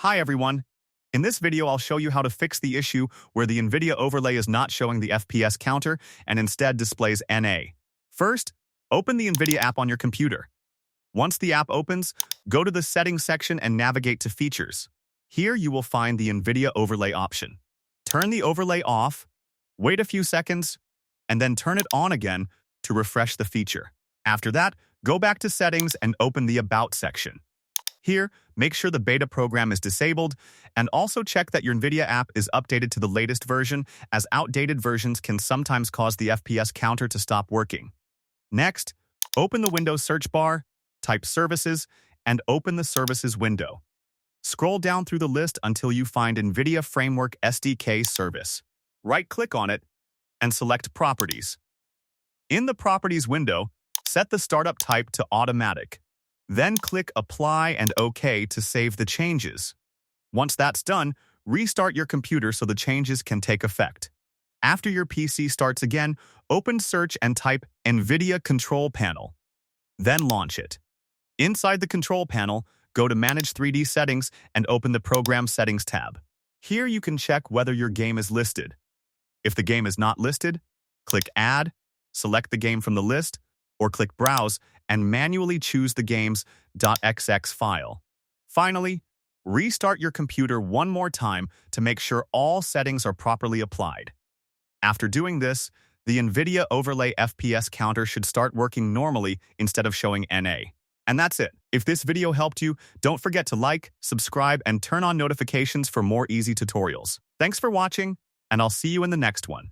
Hi everyone. In this video, I'll show you how to fix the issue where the NVIDIA overlay is not showing the FPS counter and instead displays NA. First, open the NVIDIA app on your computer. Once the app opens, go to the Settings section and navigate to Features. Here you will find the NVIDIA overlay option. Turn the overlay off, wait a few seconds, and then turn it on again to refresh the feature. After that, go back to Settings and open the About section. Here, make sure the beta program is disabled, and also check that your NVIDIA app is updated to the latest version, as outdated versions can sometimes cause the FPS counter to stop working. Next, open the Windows search bar, type Services, and open the Services window. Scroll down through the list until you find NVIDIA Framework SDK service. Right-click on it, and select Properties. In the Properties window, set the startup type to Automatic. Then click Apply and OK to save the changes. Once that's done, restart your computer so the changes can take effect. After your PC starts again, open Search and type NVIDIA Control Panel. Then launch it. Inside the Control Panel, go to Manage 3D Settings and open the Program Settings tab. Here you can check whether your game is listed. If the game is not listed, click Add, select the game from the list, or click Browse and manually choose the game's .xx file. Finally, restart your computer one more time to make sure all settings are properly applied. After doing this, the NVIDIA Overlay FPS counter should start working normally instead of showing NA. And that's it. If this video helped you, don't forget to like, subscribe, and turn on notifications for more easy tutorials. Thanks for watching, and I'll see you in the next one.